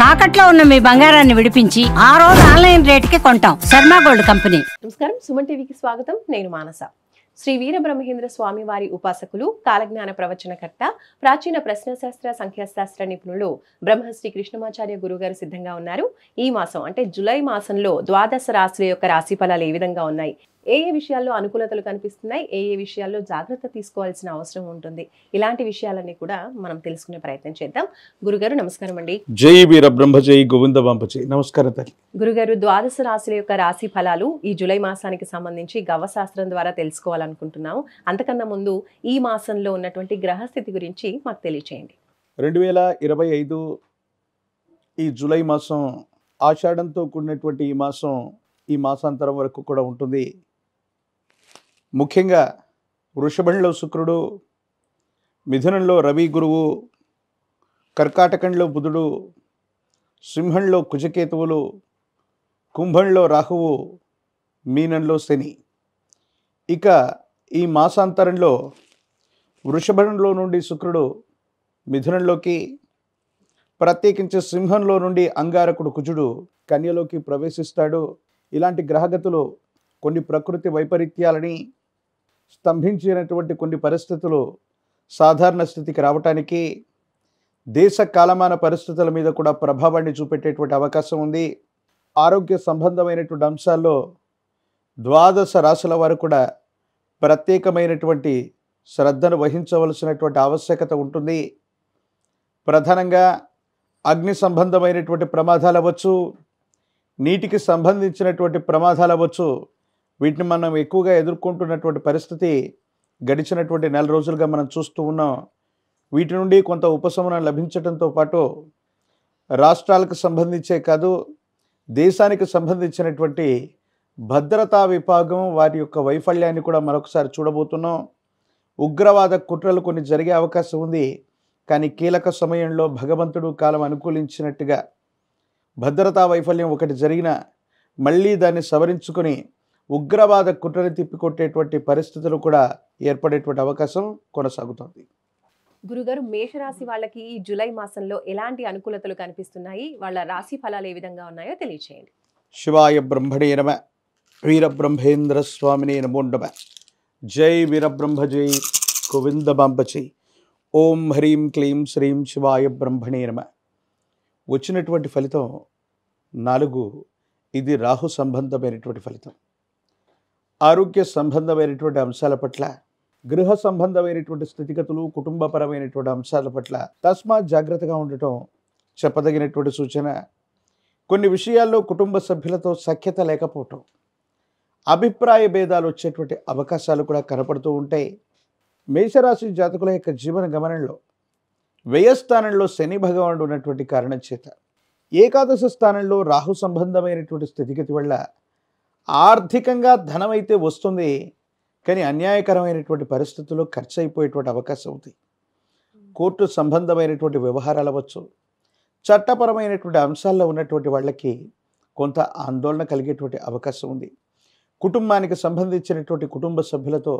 తాకట్లో ఉన్న మీ బంగారాన్ని విడిపించి ఆ రోజు ఆన్లైన్ రేటుకి కొంటాం. Sharma gold company. నమస్కారం, సుమన్ టీవీకి స్వాగతం. నేను మానస. శ్రీ వీరబ్రహ్మేంద్ర స్వామి వారి ఉపాసకులు, కాలజ్ఞాన ప్రవచనకర్త, ప్రాచీన ప్రశ్నశాస్త్ర సంఖ్యాశాస్త్ర నిపుణులు బ్రహ్మశ్రీ కృష్ణమాచార్య గురుగారు సిద్ధంగా ఉన్నారు. ఈ మాసం అంటే జూలై మాసంలో ద్వాదశ రాశుల యొక్క రాశి ఫలాలు ఏ విధంగా ఉన్నాయి, ఏ విషయాల్లో అనుకూలతలు కనిపిస్తున్నాయి, ఏ విషయాల్లో జాగ్రత్త తీసుకోవాల్సిన అవసరం ఉంటుంది, ఇలాంటి విషయాలన్నీ కూడా మనం తెలుసుకునే ప్రయత్నం చేద్దాం. గురుగారు నమస్కారం అండి. జై వీరబ్రహ్మ జై గోవింద బాంపజీ. నమస్కారం తల్లి. గురుగారు, ద్వాదశ రాశుల యొక్క రాశి ఫలాలు ఈ జూలై మాసానికి సంబంధించి గవ్వశాస్త్రం ద్వారా తెలుసుకోవాలనుకుంటున్నాము. అంతకన్నా ముందు ఈ మాసంలో ఉన్నటువంటి గ్రహస్థితి గురించి మాకు తెలియచేయండి. 2025 ఈ జూలై మాసం ఆషాఢంతో కూడినటువంటి ఈ మాసాంతరం వరకు కూడా ఉంటుంది. ముఖ్యంగా వృషభంలో శుక్రుడు, మిథునంలో రవి గురువు, కర్కాటకంలో బుధుడు, సింహంలో కుజకేతువులు, కుంభంలో రాహువు, మీనంలో శని. ఇక ఈ మాసాంతరంలో వృషభంలో నుండి శుక్రుడు మిథునంలోకి, ప్రత్యేకించి సింహంలో నుండి అంగారకుడు కుజుడు కన్యలోకి ప్రవేశిస్తాడు. ఇలాంటి గ్రహగతులు కొన్ని ప్రకృతి వైపరీత్యాలని, స్తంభించినటువంటి కొన్ని పరిస్థితులు సాధారణ స్థితికి రావటానికి, దేశ కాలమాన పరిస్థితుల మీద కూడా ప్రభావాన్ని చూపెట్టేటువంటి అవకాశం ఉంది. ఆరోగ్య సంబంధమైనటువంటి అంశాల్లో ద్వాదశ రాశుల వారు కూడా ప్రత్యేకమైనటువంటి శ్రద్ధను వహించవలసినటువంటి ఆవశ్యకత ఉంటుంది. ప్రధానంగా అగ్ని సంబంధమైనటువంటి ప్రమాదాలు అవ్వచ్చు, నీటికి సంబంధించినటువంటి ప్రమాదాలు అవ్వచ్చు. వీటిని మనం ఎక్కువగా ఎదుర్కొంటున్నటువంటి పరిస్థితి గడిచినటువంటి నెల రోజులుగా మనం చూస్తూ ఉన్నాం. వీటి నుండి కొంత ఉపశమనం లభించడంతో పాటు రాష్ట్రాలకు సంబంధించే కాదు, దేశానికి సంబంధించినటువంటి భద్రతా విభాగం వారి యొక్క వైఫల్యాన్ని కూడా మరొకసారి చూడబోతున్నాం. ఉగ్రవాద కుట్రలు కొన్ని జరిగే అవకాశం ఉంది. కానీ కీలక సమయంలో భగవంతుడు కాలం అనుకూలించినట్టుగా భద్రతా వైఫల్యం ఒకటి జరిగినా మళ్ళీ దాన్ని సవరించుకొని ఉగ్రవాద కుట్రని తిప్పికొట్టేటువంటి పరిస్థితులు కూడా ఏర్పడేటువంటి అవకాశం కొనసాగుతుంది. గురుగారు, మేషరాశి వాళ్ళకి ఈ జూలై మాసంలో ఎలాంటి అనుకూలతలు కనిపిస్తున్నాయి, వాళ్ళ రాశి ఫలాలు ఏ విధంగా ఉన్నాయో తెలియచేయండి. శివాయ బ్రహ్మణే నమ. వీరబ్రహ్మేంద్ర స్వామినే నమో నమ. జై వీరబ్రహ్మ జై గోవింద బాంపజీ. ఓం హ్రీం క్లీం శ్రీం శివాయ బ్రహ్మణే నమ. వచ్చినటువంటి ఫలితం 4. ఇది రాహు సంబంధమైనటువంటి ఫలితం. ఆరోగ్య సంబంధమైనటువంటి అంశాల పట్ల, గృహ సంబంధమైనటువంటి స్థితిగతులు, కుటుంబపరమైనటువంటి అంశాల పట్ల తస్మాత్ జాగ్రత్తగా ఉండటం చెప్పదగినటువంటి సూచన. కొన్ని విషయాల్లో కుటుంబ సభ్యులతో సఖ్యత లేకపోవటం, అభిప్రాయ భేదాలు వచ్చేటువంటి అవకాశాలు కూడా కనపడుతూ ఉంటాయి. మేషరాశి జాతకుల యొక్క జీవన గమనంలో వ్యయస్థానంలో శని భగవానుడు ఉన్నటువంటి కారణం చేత, ఏకాదశ స్థానంలో రాహు సంబంధమైనటువంటి స్థితిగతి వల్ల ఆర్థికంగా ధనం అయితే వస్తుంది, కానీ అన్యాయకరమైనటువంటి పరిస్థితుల్లో ఖర్చు అయిపోయేటువంటి అవకాశం ఉంది. కోర్టు సంబంధమైనటువంటి వ్యవహారాలు అవ్వచ్చు, చట్టపరమైనటువంటి అంశాల్లో ఉన్నటువంటి వాళ్ళకి కొంత ఆందోళన కలిగేటువంటి అవకాశం ఉంది. కుటుంబానికి సంబంధించినటువంటి కుటుంబ సభ్యులతో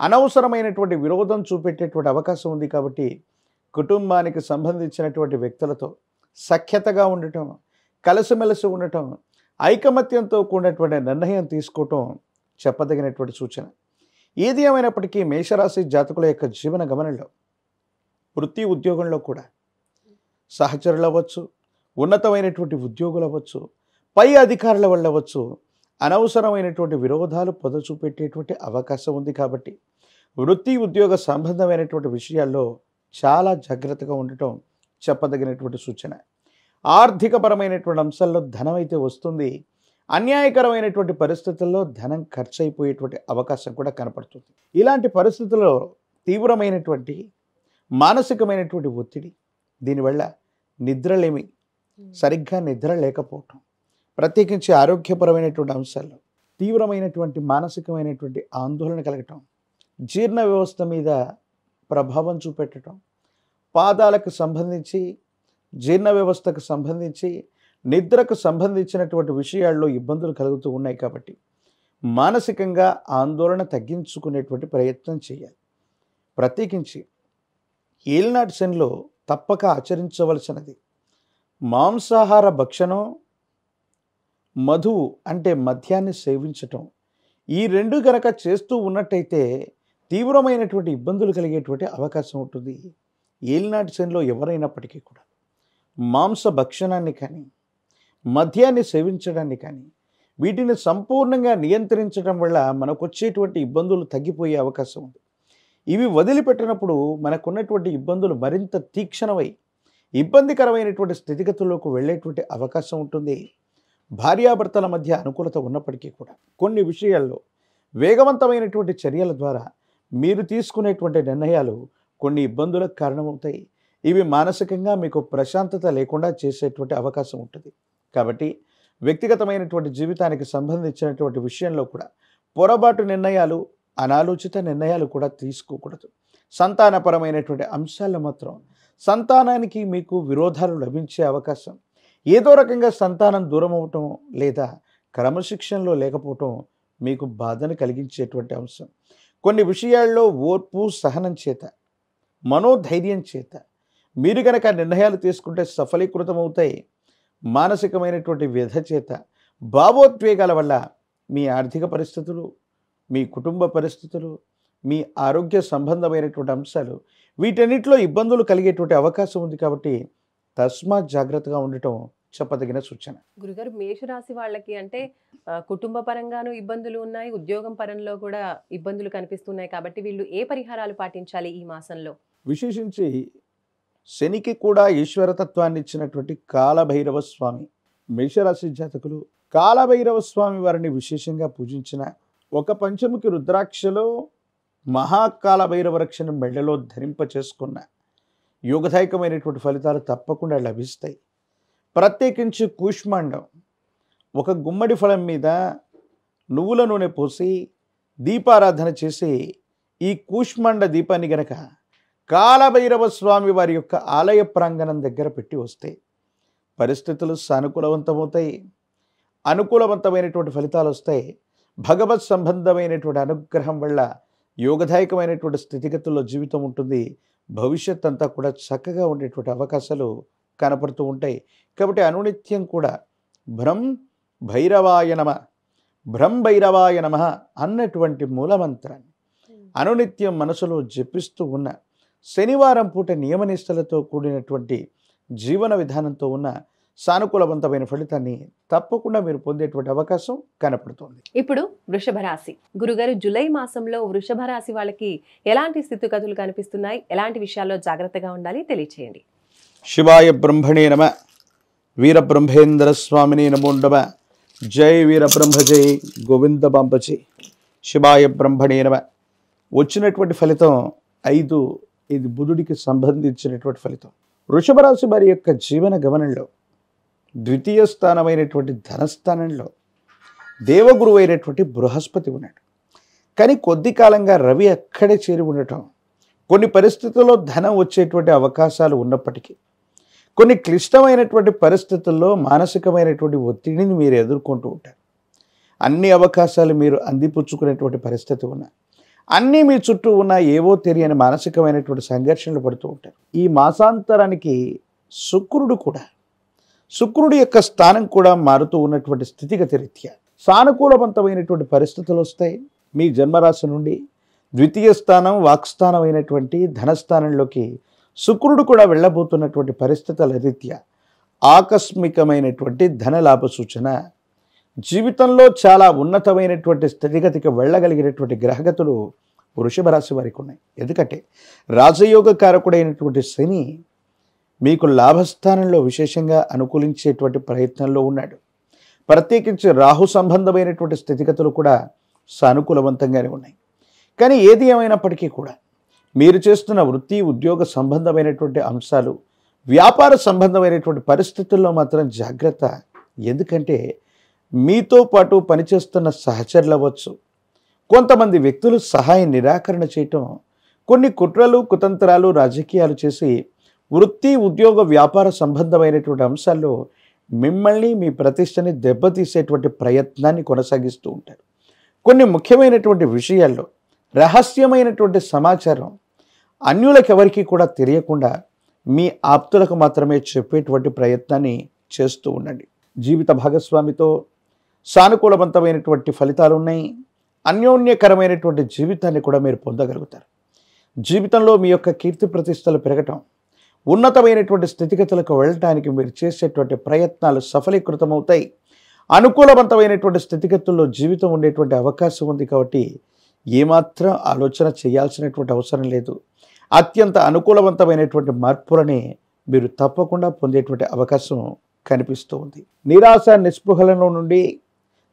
అనవసరమైనటువంటి విరోధం చూపెట్టేటువంటి అవకాశం ఉంది. కాబట్టి కుటుంబానికి సంబంధించినటువంటి వ్యక్తులతో సఖ్యతగా ఉండటం, కలిసిమెలిసి ఉండటం, ఐకమత్యంతో కూడినటువంటి నిర్ణయం తీసుకోవటం చెప్పదగినటువంటి సూచన. ఏది ఏమైనప్పటికీ మేషరాశి జాతకుల యొక్క జీవన గమనంలో వృత్తి ఉద్యోగంలో కూడా సహచరులు అవ్వచ్చు, ఉన్నతమైనటువంటి ఉద్యోగులు అవ్వచ్చు, పై అధికారుల వల్ల అవ్వచ్చు, అనవసరమైనటువంటి విరోధాలు పొదచూపెట్టేటువంటి అవకాశం ఉంది. కాబట్టి వృత్తి ఉద్యోగ సంబంధమైనటువంటి విషయాల్లో చాలా జాగ్రత్తగా ఉండటం చెప్పదగినటువంటి సూచన. ఆర్థికపరమైనటువంటి అంశాల్లో ధనం అయితే వస్తుంది, అన్యాయకరమైనటువంటి పరిస్థితుల్లో ధనం ఖర్చు అయిపోయేటువంటి అవకాశం కూడా కనపడుతుంది. ఇలాంటి పరిస్థితుల్లో తీవ్రమైనటువంటి మానసికమైనటువంటి ఒత్తిడి, దీనివల్ల నిద్రలేమి, సరిగ్గా నిద్ర లేకపోవటం, ప్రత్యేకించి ఆరోగ్యపరమైనటువంటి అంశాల్లో తీవ్రమైనటువంటి మానసికమైనటువంటి ఆందోళన కలగటం, జీర్ణ వ్యవస్థ మీద ప్రభావం చూపెట్టడం, పాదాలకు సంబంధించి, జీర్ణ వ్యవస్థకు సంబంధించి, నిద్రకు సంబంధించినటువంటి విషయాల్లో ఇబ్బందులు కలుగుతూ ఉన్నాయి. కాబట్టి మానసికంగా ఆందోళన తగ్గించుకునేటువంటి ప్రయత్నం చేయాలి. ప్రత్యేకించి ఏలినాటి శనిలో తప్పక ఆచరించవలసినది మాంసాహార భక్షణం, మధువు అంటే మద్యాన్ని సేవించటం, ఈ రెండు కనుక చేస్తూ ఉన్నట్టయితే తీవ్రమైనటువంటి ఇబ్బందులు కలిగేటువంటి అవకాశం ఉంటుంది. ఏలినాటి శనిలో ఎవరైనప్పటికీ కూడా మాంస భక్షణాన్ని కానీ మద్యాన్ని సేవించడాన్ని కానీ వీటిని సంపూర్ణంగా నియంత్రించడం వల్ల మనకు వచ్చేటువంటి ఇబ్బందులు తగ్గిపోయే అవకాశం ఉంది. ఇవి వదిలిపెట్టినప్పుడు మనకున్నటువంటి ఇబ్బందులు మరింత తీక్షణమై ఇబ్బందికరమైనటువంటి స్థితిగతుల్లోకి వెళ్ళేటువంటి అవకాశం ఉంటుంది. భార్యాభర్తల మధ్య అనుకూలత ఉన్నప్పటికీ కూడా కొన్ని విషయాల్లో వేగవంతమైనటువంటి చర్యల ద్వారా మీరు తీసుకునేటువంటి నిర్ణయాలు కొన్ని ఇబ్బందులకు కారణమవుతాయి. ఇవి మానసికంగా మీకు ప్రశాంతత లేకుండా చేసేటువంటి అవకాశం ఉంటుంది. కాబట్టి వ్యక్తిగతమైనటువంటి జీవితానికి సంబంధించినటువంటి విషయంలో కూడా పొరపాటు నిర్ణయాలు, అనాలోచిత నిర్ణయాలు కూడా తీసుకోకూడదు. సంతానపరమైనటువంటి అంశాల్లో మాత్రం సంతానానికి మీకు విరోధాలు లభించే అవకాశం, ఏదో రకంగా సంతానం దూరం అవటం లేదా క్రమశిక్షణలో లేకపోవటం మీకు బాధను కలిగించేటువంటి అంశం. కొన్ని విషయాల్లో ఓర్పు, సహనం చేత, మనోధైర్యం చేత మీరు కనుక నిర్ణయాలు తీసుకుంటే సఫలీకృతమవుతాయి. మానసికమైనటువంటి వ్యధ చేత, భావోద్వేగాల వల్ల మీ ఆర్థిక పరిస్థితులు, మీ కుటుంబ పరిస్థితులు, మీ ఆరోగ్య సంబంధమైనటువంటి అంశాలు వీటన్నిటిలో ఇబ్బందులు కలిగేటువంటి అవకాశం ఉంది. కాబట్టి తస్మాత్ జాగ్రత్తగా ఉండటం చెప్పదగిన సూచన. గురుగారు, మేషరాశి వాళ్ళకి అంటే కుటుంబ పరంగాను ఇబ్బందులు ఉన్నాయి, ఉద్యోగం పరంలో కూడా ఇబ్బందులు కనిపిస్తున్నాయి. కాబట్టి వీళ్ళు ఏ పరిహారాలు పాటించాలి ఈ మాసంలో? విశేషించి శనికి కూడా ఈశ్వరతత్వాన్ని ఇచ్చినటువంటి కాలభైరవ స్వామి, మేషరాశి జాతకులు కాలభైరవ స్వామి వారిని విశేషంగా పూజించిన, ఒక పంచముఖి రుద్రాక్షలో మహాకాలభైరవ రక్షణ మెడలో ధరింప చేసుకున్న యోగదాయకమైనటువంటి ఫలితాలు తప్పకుండా లభిస్తాయి. ప్రత్యేకించి కూష్మాండం, ఒక గుమ్మడి ఫలం మీద నువ్వుల నూనె పోసి దీపారాధన చేసి ఈ కూష్మాండ దీపాన్ని గనక కాలభైరవ స్వామి వారి యొక్క ఆలయ ప్రాంగణం దగ్గర పెట్టి వస్తే పరిస్థితులు సానుకూలవంతమవుతాయి, అనుకూలవంతమైనటువంటి ఫలితాలు వస్తాయి. భగవత్ సంబంధమైనటువంటి అనుగ్రహం వల్ల యోగదాయకమైనటువంటి స్థితిగతుల్లో జీవితం ఉంటుంది. భవిష్యత్ అంతా కూడా చక్కగా ఉండేటువంటి అవకాశాలు కనపడుతూ ఉంటాయి. కాబట్టి అనునిత్యం కూడా భ్రం భైరవాయ నమ, భ్రం భైరవాయ నమ అన్నటువంటి మూలమంత్రాన్ని అనునిత్యం మనసులో జపిస్తూ ఉన్న, శనివారం పూట నియమనిష్టలతో కూడినటువంటి జీవన విధానంతో ఉన్న సానుకూలవంతమైన ఫలితాన్ని తప్పకుండా మీరు పొందేటువంటి అవకాశం కనపడుతుంది. ఇప్పుడు వృషభ రాశి గురుగారు, జూలై మాసంలో వృషభ రాశి వాళ్ళకి ఎలాంటి స్థితిగతులు కనిపిస్తున్నాయి, ఎలాంటి విషయాల్లో జాగ్రత్తగా ఉండాలి తెలియచేయండి. శివాయ బ్రహ్మణే నమ, వీరబ్రహ్మేంద్ర స్వామిని నమోండమ. జై వీరబ్రహ్మ జై గోవింద బాంబజీ. శివాయ బ్రహ్మణే నమ. వచ్చినటువంటి ఫలితం 5, ఇది బుధుడికి సంబంధించినటువంటి ఫలితం. వృషభ రాశి వారి యొక్క జీవన గమనంలో ద్వితీయ స్థానమైనటువంటి ధనస్థానంలో దేవగురువు అయినటువంటి బృహస్పతి ఉన్నాడు. కానీ కొద్ది కాలంగా రవి అక్కడే చేరి ఉండటం, కొన్ని పరిస్థితుల్లో ధనం వచ్చేటువంటి అవకాశాలు ఉన్నప్పటికీ కొన్ని క్లిష్టమైనటువంటి పరిస్థితుల్లో మానసికమైనటువంటి ఒత్తిడిని మీరు ఎదుర్కొంటూ ఉంటారు. అన్ని అవకాశాలు మీరు అందిపుచ్చుకునేటువంటి పరిస్థితి ఉన్నా, అన్నీ మీ చుట్టూ ఉన్న ఏవో తెలియని మానసికమైనటువంటి సంఘర్షణలు పడుతూ ఉంటారు. ఈ మాసాంతరానికి శుక్రుడి యొక్క స్థానం కూడా మారుతూ ఉన్నటువంటి స్థితిగతి రీత్యా సానుకూలవంతమైనటువంటి పరిస్థితులు వస్తాయి. మీ జన్మరాశి నుండి ద్వితీయ స్థానం, వాక్స్థానం అయినటువంటి ధనస్థానంలోకి శుక్రుడు కూడా వెళ్ళబోతున్నటువంటి పరిస్థితుల రీత్యా ఆకస్మికమైనటువంటి ధనలాభ సూచన. జీవితంలో చాలా ఉన్నతమైనటువంటి స్థితిగతికి వెళ్ళగలిగినటువంటి గ్రహగతులు వృషభ రాశి వారికి ఉన్నాయి. ఎందుకంటే రాజయోగ కారకుడైనటువంటి శని మీకు లాభస్థానంలో విశేషంగా అనుకూలించేటువంటి ప్రయత్నంలో ఉన్నాడు. ప్రత్యేకించి రాహు సంబంధమైనటువంటి స్థితిగతులు కూడా సానుకూలవంతంగానే ఉన్నాయి. కానీ ఏది ఏమైనప్పటికీ కూడా మీరు చేస్తున్న వృత్తి, ఉద్యోగ సంబంధమైనటువంటి అంశాలు, వ్యాపార సంబంధమైనటువంటి పరిస్థితుల్లో మాత్రం జాగ్రత్త. ఎందుకంటే మీతో పాటు పనిచేస్తున్న సహచరులు అవ్వచ్చు, కొంతమంది వ్యక్తులు సహాయం నిరాకరణ చేయటం, కొన్ని కుట్రలు, కుతంత్రాలు, రాజకీయాలు చేసి వృత్తి, ఉద్యోగ, వ్యాపార సంబంధమైనటువంటి అంశాల్లో మిమ్మల్ని, మీ ప్రతిష్టని దెబ్బతీసేటువంటి ప్రయత్నాన్ని కొనసాగిస్తూ ఉంటారు. కొన్ని ముఖ్యమైనటువంటి విషయాల్లో రహస్యమైనటువంటి సమాచారం అన్యులకు ఎవరికీ కూడా తెలియకుండా మీ ఆప్తులకు మాత్రమే చెప్పేటువంటి ప్రయత్నాన్ని చేస్తూ ఉండండి. జీవిత భాగస్వామితో సానుకూలవంతమైనటువంటి ఫలితాలు ఉన్నాయి. అన్యోన్యకరమైనటువంటి జీవితాన్ని కూడా మీరు పొందగలుగుతారు. జీవితంలో మీ యొక్క కీర్తి ప్రతిష్టలు పెరగటం, ఉన్నతమైనటువంటి స్థితిగతులకు వెళ్ళటానికి మీరు చేసేటువంటి ప్రయత్నాలు సఫలీకృతమవుతాయి. అనుకూలవంతమైనటువంటి స్థితిగతుల్లో జీవితం ఉండేటువంటి అవకాశం ఉంది. కాబట్టి ఏమాత్రం ఆలోచన చేయాల్సినటువంటి అవసరం లేదు. అత్యంత అనుకూలవంతమైనటువంటి మార్పులని మీరు తప్పకుండా పొందేటువంటి అవకాశం కనిపిస్తూ ఉంది. నిరాశ నిస్పృహలలో నుండి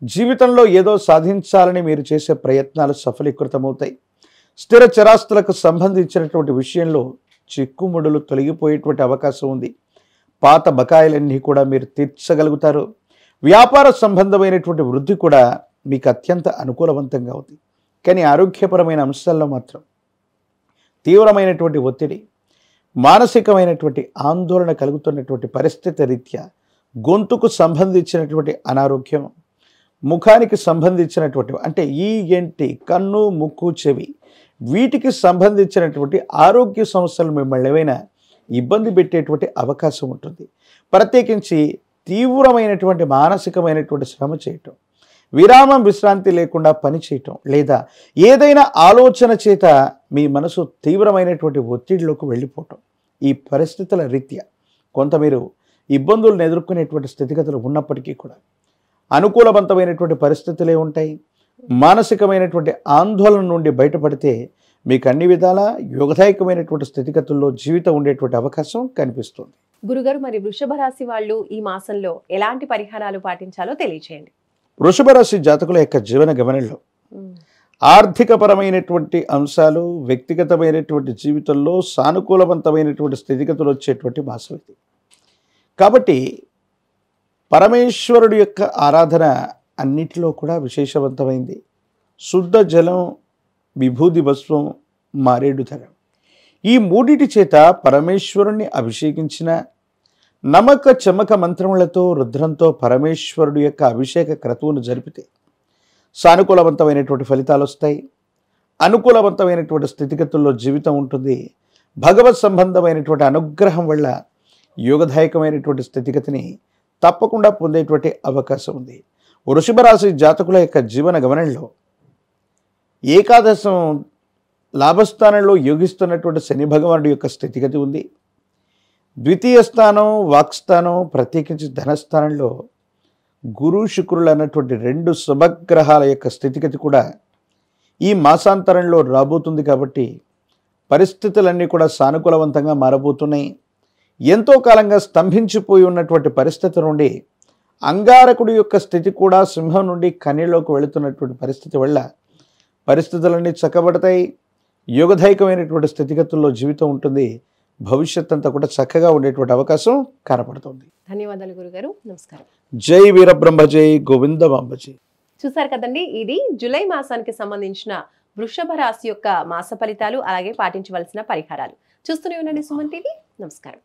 జీవితంలో ఏదో సాధించాలని మీరు చేసే ప్రయత్నాలు సఫలీకృతమవుతాయి. స్థిర చరాస్తులకు సంబంధించినటువంటి విషయంలో చిక్కుముడులు తొలగిపోయేటువంటి అవకాశం ఉంది. పాత బకాయిలన్నీ కూడా మీరు తీర్చగలుగుతారు. వ్యాపార సంబంధమైనటువంటి వృద్ధి కూడా మీకు అత్యంత అనుకూలవంతంగా ఉంది. కానీ ఆరోగ్యపరమైన అంశాల్లో మాత్రం తీవ్రమైనటువంటి ఒత్తిడి, మానసికమైనటువంటి ఆందోళన కలుగుతున్నటువంటి పరిస్థితి రీత్యా గొంతుకు సంబంధించినటువంటి అనారోగ్యం, ముఖానికి సంబంధించినటువంటి అంటే ENT కన్ను, ముక్కు, చెవి వీటికి సంబంధించినటువంటి ఆరోగ్య సమస్యలు మిమ్మల్ని ఏమైనా ఇబ్బంది పెట్టేటువంటి అవకాశం ఉంటుంది. ప్రత్యేకించి తీవ్రమైనటువంటి మానసికమైనటువంటి శ్రమ చేయటం, విరామం విశ్రాంతి లేకుండా పని చేయటం, లేదా ఏదైనా ఆలోచన చేత మీ మనసు తీవ్రమైనటువంటి ఒత్తిడిలోకి వెళ్ళిపోవటం, ఈ పరిస్థితుల రీత్యా కొంత మీరు ఇబ్బందులను ఎదుర్కొనేటువంటి స్థితిగతులు ఉన్నప్పటికీ కూడా అనుకూలవంతమైనటువంటి పరిస్థితులే ఉంటాయి. మానసికమైనటువంటి ఆందోళన నుండి బయటపడితే మీకు అన్ని విధాల యోగదాయకమైనటువంటి స్థితిగతుల్లో జీవితం ఉండేటువంటి అవకాశం కనిపిస్తుంది. గురుగారు, మరి వృషభ రాశి వాళ్ళు ఈ మాసంలో ఎలాంటి పరిహారాలు పాటించాలో తెలియచేయండి. వృషభ రాశి జాతకుల యొక్క జీవన గమనంలో ఆర్థికపరమైనటువంటి అంశాలు, వ్యక్తిగతమైనటువంటి జీవితంలో సానుకూలవంతమైనటువంటి స్థితిగతులు వచ్చేటువంటి మాసం ఇది. కాబట్టి పరమేశ్వరుడు యొక్క ఆరాధన అన్నిటిలో కూడా విశేషవంతమైంది. శుద్ధ జలం, విభూది భస్వం, మారేడు ధరం, ఈ మూడిటి చేత పరమేశ్వరుణ్ణి అభిషేకించిన నమక చమక మంత్రములతో రుద్రంతో పరమేశ్వరుడు యొక్క అభిషేక క్రతువును జరిపితే సానుకూలవంతమైనటువంటి ఫలితాలు వస్తాయి. అనుకూలవంతమైనటువంటి స్థితిగతుల్లో జీవితం ఉంటుంది. భగవత్ సంబంధమైనటువంటి అనుగ్రహం వల్ల యోగదాయకమైనటువంటి స్థితిగతిని తప్పకుండా పొందేటువంటి అవకాశం ఉంది. వృషభ రాశి జాతకుల యొక్క జీవన గమనంలో ఏకాదశం లాభస్థానంలో యోగిస్తున్నటువంటి శని భగవానుడి యొక్క స్థితిగతి ఉంది. ద్వితీయ స్థానం, వాక్స్థానం, ప్రత్యేకించి ధనస్థానంలో గురు శుక్రులు అన్నటువంటి రెండు శుభగ్రహాల యొక్క స్థితిగతి కూడా ఈ మాసాంతరంలో రాబోతుంది. కాబట్టి పరిస్థితులన్నీ కూడా సానుకూలవంతంగా మారబోతున్నాయి. ఎంతో కాలంగా స్తంభించిపోయి ఉన్నటువంటి పరిస్థితి నుండి అంగారకుడి యొక్క స్థితి కూడా సింహం నుండి కన్యలోకి వెళుతున్నటువంటి పరిస్థితి వల్ల పరిస్థితులన్నీ చక్కబడతాయి. యోగదాయకమైనటువంటి స్థితిగతుల్లో జీవితం ఉంటుంది. భవిష్యత్ అంతా కూడా చక్కగా ఉండేటువంటి అవకాశం కనపడుతుంది. ధన్యవాదాలు గురుగారు. నమస్కారం. జై వీరబ్రహ్మ జై గోవిందమాంబ జై. చూసారు కదండి, ఇది జూలై మాసానికి సంబంధించిన వృషభ రాశి యొక్క మాస ఫలితాలు, అలాగే పాటించవలసిన పరిహారాలు. చూస్తూనే ఉండండి సుమన్ టీవీ. నమస్కారం.